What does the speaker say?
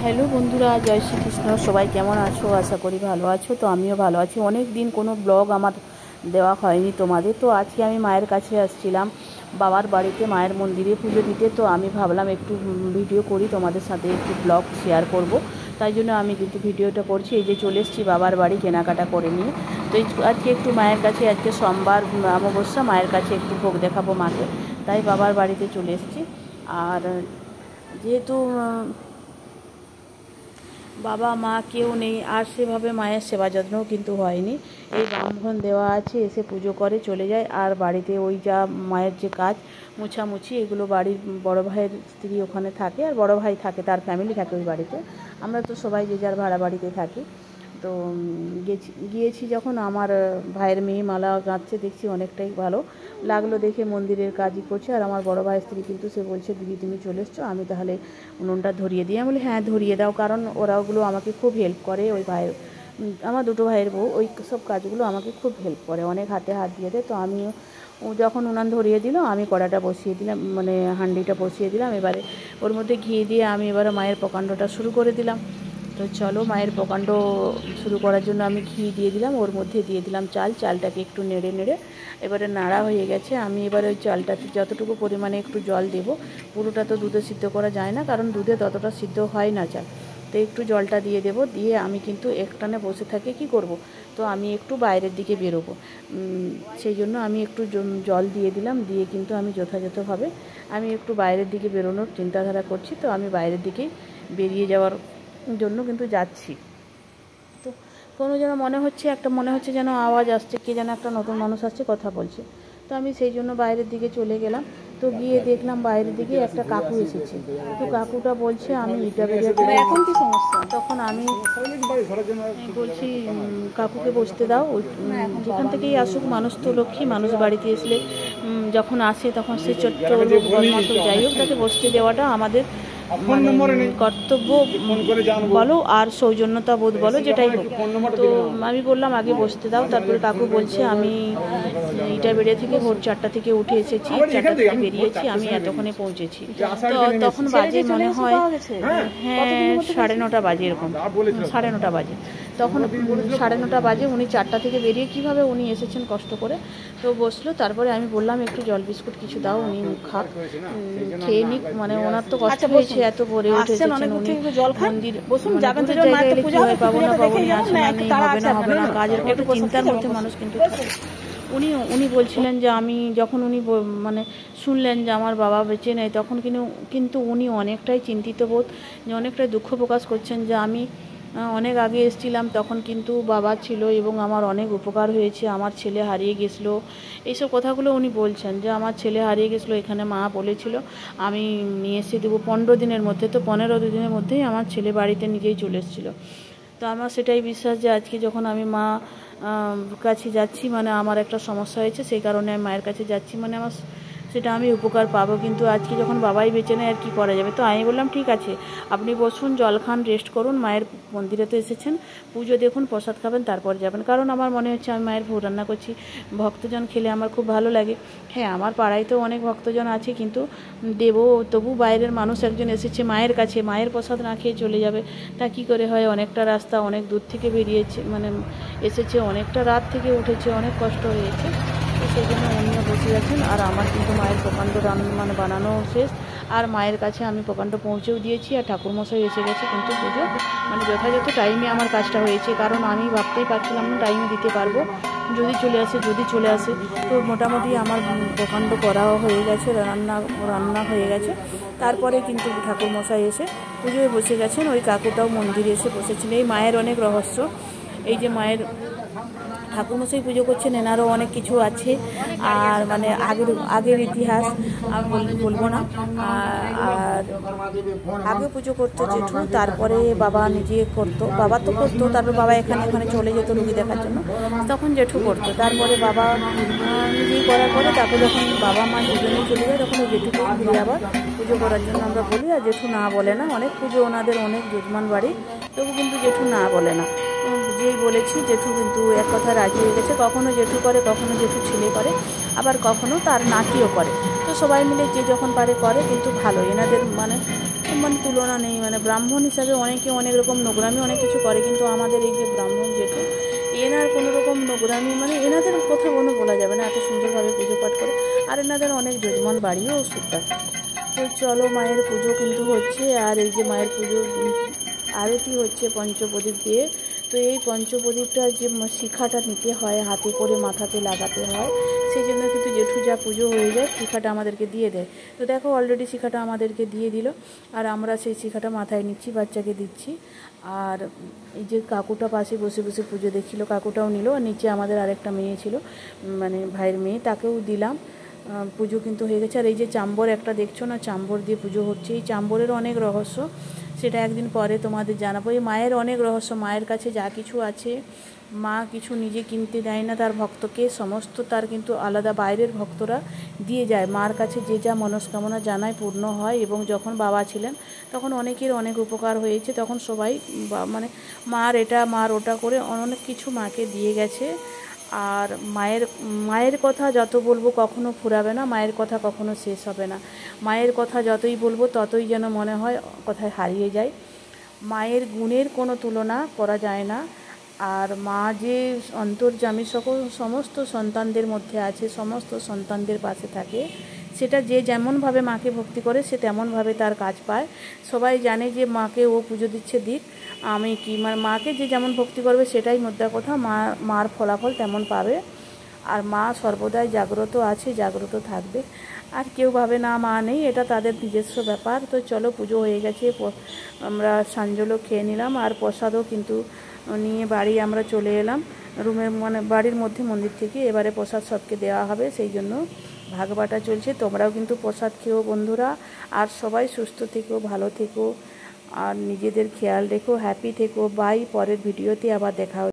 Hello বন্ধুরা, জয় শ্রীকৃষ্ণ। সবাই কেমন আছো? আশা করি ভালো আছো। তো আমিও ভালো আছি। অনেক দিন কোনো ব্লগ আমার দেওয়া হয়নি তোমাদের। তো আজকে আমি মায়ের কাছে আসছিলাম, বাবার বাড়িতে মায়ের মন্দিরে পুজো দিতে। তো আমি ভাবলাম একটু ভিডিও করি, তোমাদের সাথে একটু ব্লগ শেয়ার করব। তাই জন্য আমি কিন্তু ভিডিওটা করছি। এই যে চলে এসেছি বাবার বাড়ি কেনাকাটা করে নিয়ে। তো আজকে একটু মায়ের কাছে, আজকে সোমবার অমাবস্যা, মায়ের কাছে একটু ভোগ দেখাবো মাকে, তাই বাবার বাড়িতে চলে এসেছি। আর যেহেতু বাবা মা কেউ নেই, আর সেভাবে মায়ের সেবা যত্নও কিন্তু হয়নি। এই ব্রাহ্মণ দেওয়া আছে, এসে পুজো করে চলে যায়। আর বাড়িতে ওই যা মায়ের যে কাজ মোছামুছি, এগুলো বাড়ির বড় ভাইয়ের স্ত্রী ওখানে থাকে, আর বড় ভাই থাকে, তার ফ্যামিলি থাকে ওই বাড়িতে। আমরা তো সবাই যে যার ভাড়া বাড়িতে থাকি। তো গিয়েছি যখন, আমার ভাইয়ের মেয়ে মালা গাঁথছে, দেখছি অনেকটাই ভালো লাগলো দেখে, মন্দিরের কাজই করছে। আর আমার বড় ভাইয়ের স্ত্রী কিন্তু সে বলছে, দিদি তুমি চলে এসছো, আমি তাহলে উনুনটা ধরিয়ে দিই। আমি বলি হ্যাঁ ধরিয়ে দাও, কারণ ওগুলো আমাকে খুব হেল্প করে। ওই ভাইয়ের, আমার দুটো ভাইয়ের বউ ওই সব কাজগুলো আমাকে খুব হেল্প করে, অনেক হাতে হাত দিয়ে দেয়। তো আমিও যখন উনান ধরিয়ে দিল, আমি কড়াটা বসিয়ে দিলাম, মানে হাঁড়িটা বসিয়ে দিলাম। এবারে ওর মধ্যে ঘি দিয়ে আমি এবারে মায়ের প্রকাণ্ডটা শুরু করে দিলাম। তো চলো, মায়ের প্রকাণ্ড শুরু করার জন্য আমি ঘি দিয়ে দিলাম, ওর মধ্যে দিয়ে দিলাম চালটাকে একটু নেড়ে নেড়ে এবারে নাড়া হয়ে গেছে। আমি এবারে ওই চালটাতে যতটুকু পরিমাণে একটু জল দেব, পুরোটা তো দুধে সিদ্ধ করা যায় না, কারণ দুধে ততটা সিদ্ধ হয় না চাল। তো একটু জলটা দিয়ে দেব, দিয়ে আমি কিন্তু একটানে বসে থাকি কি করব, তো আমি একটু বাইরের দিকে বেরোবো, সেই জন্য আমি একটু জল দিয়ে দিলাম, দিয়ে কিন্তু আমি যথাযথভাবে আমি একটু বাইরের দিকে বেরোনোর চিন্তাধারা করছি। তো আমি বাইরের দিকেই বেরিয়ে যাওয়ার জন্য কিন্তু যাচ্ছি। তো কোনো যেন মনে হচ্ছে যেন আওয়াজ আসছে, কে যেন একটা নতুন মানুষ আসছে, কথা বলছে। তো আমি সেই জন্য বাইরের দিকে চলে গেলাম। তো গিয়ে দেখলাম বাইরের দিকে একটা কাকু এসেছে। তো কাকুটা বলছে আমি ইটা বেরিয়ে এখন কি সমস্যা। তখন আমি বলছি কাকুকে বসতে দাও, যেখান থেকেই আসুক, মানুষ তো লক্ষ্মী, মানুষ বাড়িতে আসলে যখন আসে তখন সে ছোট্ট বদমাশ যাই হোক, তাকে বসতে দেওয়াটা আমাদের কর্তব্য বলো আর সৌজন্যতা বোধ বলো, যেটাই হোক। তো আমি বললাম আগে বসতে দাও। তারপরে কাকু বলছে আমি ইটা বেরিয়ে থেকে ভোর 4টা থেকে উঠে এসেছি, 4টা থেকে বেরিয়েছি, আমি এতক্ষণে পৌঁছেছি। তো তখন বাজে মনে হয় হ্যাঁ 9:30 বাজে, এরকম 9:30 বাজে। তখন 9:30 বাজে, উনি 4টা থেকে বেরিয়ে কীভাবে উনি এসেছেন কষ্ট করে। তো বসলো। তারপরে আমি বললাম একটু জল বিস্কুট কিছু দাও, উনি খাক, খেয়ে নিক, মানে ওনার তো কষ্ট হয়েছে, এত ভোরে উঠে এসেছেন উনি। মন্দির পাবো না হবে না কাজের একটু চিন্তার মধ্যে মানুষ কিন্তু উনি বলছিলেন যে আমি যখন উনি মানে শুনলেন যে আমার বাবা বেঁচে নেই, তখন কিন্তু উনি অনেকটাই চিন্তিত বোধ, যে অনেকটাই দুঃখ প্রকাশ করছেন যে আমি অনেক আগে এসেছিলাম, তখন কিন্তু বাবা ছিল এবং আমার অনেক উপকার হয়েছে, আমার ছেলে হারিয়ে গেছিলো, এইসব কথাগুলো উনি বলছেন যে আমার ছেলে হারিয়ে গেছিলো, এখানে মা বলেছিল আমি নিয়ে এসে দেবো 15 দিনের মধ্যে। তো 15 দিনের মধ্যেই আমার ছেলে বাড়িতে নিজেই চলে এসেছিলো। তো আমার সেটাই বিশ্বাস যে আজকে যখন আমি মা কাছে যাচ্ছি, মানে আমার একটা সমস্যা হয়েছে, সেই কারণে আমি মায়ের কাছে যাচ্ছি, মানে আমার সেটা আমি উপকার পাবো। কিন্তু আজকে যখন বাবাই বেঁচে নেয়, আর কি করা যাবে। তো আমি বললাম ঠিক আছে, আপনি বসুন, জল খান, রেস্ট করুন, মায়ের মন্দিরে তো এসেছেন, পুজো দেখুন, প্রসাদ খাবেন, তারপর যাবেন। কারণ আমার মনে হচ্ছে আমি মায়ের ভোগ রান্না করছি, ভক্তজন খেলে আমার খুব ভালো লাগে। হ্যাঁ, আমার পাড়ায় তো অনেক ভক্তজন আছে, কিন্তু দেবো, তবু বাইরের মানুষ একজন এসেছে মায়ের কাছে, মায়ের প্রসাদ না খেয়ে চলে যাবে, তা কী করে হয়। অনেকটা রাস্তা, অনেক দূর থেকে বেরিয়েছে, মানে এসেছে, অনেকটা রাত থেকে উঠেছে, অনেক কষ্ট হয়েছে। তো সেই জন্য উনিও বসে আছেন। আর আমার কিন্তু মায়ের প্রকাণ্ড মানে বানানো শেষ, আর মায়ের কাছে আমি প্রকাণ্ড পৌঁছেও দিয়েছি, আর ঠাকুরমশাই এসে গেছে। কিন্তু পুজো মানে যথাযথ টাইমে আমার কাজটা হয়েছে, কারণ আমি ভাবতেই পারছিলাম না টাইমে দিতে পারবো, যদি চলে আসে। তো মোটামুটি আমার প্রকাণ্ড করাও হয়ে গেছে, রান্না হয়ে গেছে। তারপরে কিন্তু ঠাকুরমশাই এসে পুজোয় বসে গেছেন, ওই কাকুটাও মন্দিরে এসে বসেছেন। এই মায়ের অনেক রহস্য, এই যে মায়ের ঠাকুরমশাই পুজো করছেন, এনারও অনেক কিছু আছে। আর মানে আগের ইতিহাস আমি বলবো না। আর আগে পুজো করতো জেঠু, তারপরে বাবা নিজে করতো, বাবা তো করতো, তারপর বাবা এখানে চলে যেত রুগী দেখার জন্য, তখন জেঠু করতো। তারপরে বাবা নিজেই করার পরে, তারপর যখন বাবা মা দুজনেই চলে যায়, তখন ওই জেঠুকে ঘুরে আবার পুজো করার জন্য আমরা বলি। আর জেঠু না বলে না, অনেক পুজো ওনাদের, অনেক যজমান বাড়ি, তবু কিন্তু জেঠু না বলে না। যেই বলেছি জেঠু কিন্তু এক কথা রাজি হয়ে গেছে। কখনো জেঠু করে, কখনো জেঠু ছেলে করে, আবার কখনো তার নাতিও করে। তো সবাই মিলে যে যখন পারে করে, কিন্তু ভালো এনাদের মানে মানে তুলনা নেই। মানে ব্রাহ্মণ হিসাবে অনেকে অনেক রকম নোংরামি অনেক কিছু করে, কিন্তু আমাদের এই যে ব্রাহ্মণ জেঠু, এনার কোনো রকম নোংরামি মানে এনাদের কথা কোনো বলা যাবে না, এত সুন্দরভাবে পুজো পাঠ করে। আর এনাদের অনেক যজমান বাড়িও সুন্দর। তো চলো, মায়ের পুজো কিন্তু হচ্ছে। আর এই যে মায়ের পুজো আরতি হচ্ছে পঞ্চপ্রদীপ দিয়ে। তো এই পঞ্চপ্রদীপটার যে শিখাটা নিতে হয়, হাতে করে মাথাতে লাগাতে হয়, সেই জন্য কিন্তু জেঠু যা পুজো হয়ে যায় শিখাটা আমাদেরকে দিয়ে দেয়। তো দেখো অলরেডি শিখাটা আমাদেরকে দিয়ে দিল, আর আমরা সেই শিখাটা মাথায় নিচ্ছি, বাচ্চাকে দিচ্ছি। আর এই যে কাকুটা পাশে বসে বসে পুজো দেখছিল, কাকুটাও নিল। আর নিচে আমাদের আরেকটা মেয়ে ছিল, মানে ভাইয়ের মেয়ে, তাকেও দিলাম। পুজো কিন্তু হয়ে গেছে। আর এই যে চাম্বর একটা দেখছো না, চাম্বর দিয়ে পুজো হচ্ছে। এই চাম্বরেরও অনেক রহস্য, সেটা একদিন পরে তোমাদের জানাবো। এই মায়ের অনেক রহস্য, মায়ের কাছে যা কিছু আছে, মা কিছু নিজে কিনতে দেয় না তার ভক্তকে, সমস্ত তার কিন্তু আলাদা বাইরের ভক্তরা দিয়ে যায়। মার কাছে যে যা মনস্কামনা জানায় পূর্ণ হয়। এবং যখন বাবা ছিলেন তখন অনেকের অনেক উপকার হয়েছে, তখন সবাই মানে মার এটা মার ওটা করে অনেক কিছু মাকে দিয়ে গেছে। আর মায়ের কথা যত বলবো কখনো ফুরাবে না, মায়ের কথা কখনো শেষ হবে না। মায়ের কথা যতই বলবো ততই যেন মনে হয় কথায় হারিয়ে যায়। মায়ের গুণের কোনো তুলনা করা যায় না। আর মা যে অন্তর্যামী সমস্ত সন্তানদের মধ্যে আছে, সমস্ত সন্তানদের পাশে থাকে, সেটা যে যেমনভাবে মাকে ভক্তি করে সে তেমনভাবে তার কাজ পায়। সবাই জানে যে মাকে ও পুজো দিচ্ছে দিক, আমি কি মানে মাকে যে যেমন ভক্তি করবে সেটাই মোদ্দা কথা, মার ফলাফল তেমন পাবে। আর মা সর্বদাই জাগ্রত আছে, জাগ্রত থাকবে। আর কেউ ভাবে না মা নেই, এটা তাদের নিজস্ব ব্যাপার। তো চলো, পুজো হয়ে গেছে, আমরা সাঞ্জলও খেয়ে নিলাম, আর প্রসাদও কিন্তু নিয়ে বাড়ি আমরা চলে এলাম রুমের, মানে বাড়ির মধ্যে মন্দির থেকে। এবারে প্রসাদ সবকে দেওয়া হবে, সেই জন্য ভাগ বাটা চলছে। তোমরাও কিন্তু প্রসাদ খেও বন্ধুরা। আর সবাই সুস্থ থেকো, ভালো থেকো, আর নিজেদের খেয়াল রেখো, হ্যাপি থেকো। বাই, পরের ভিডিওতে আবার দেখা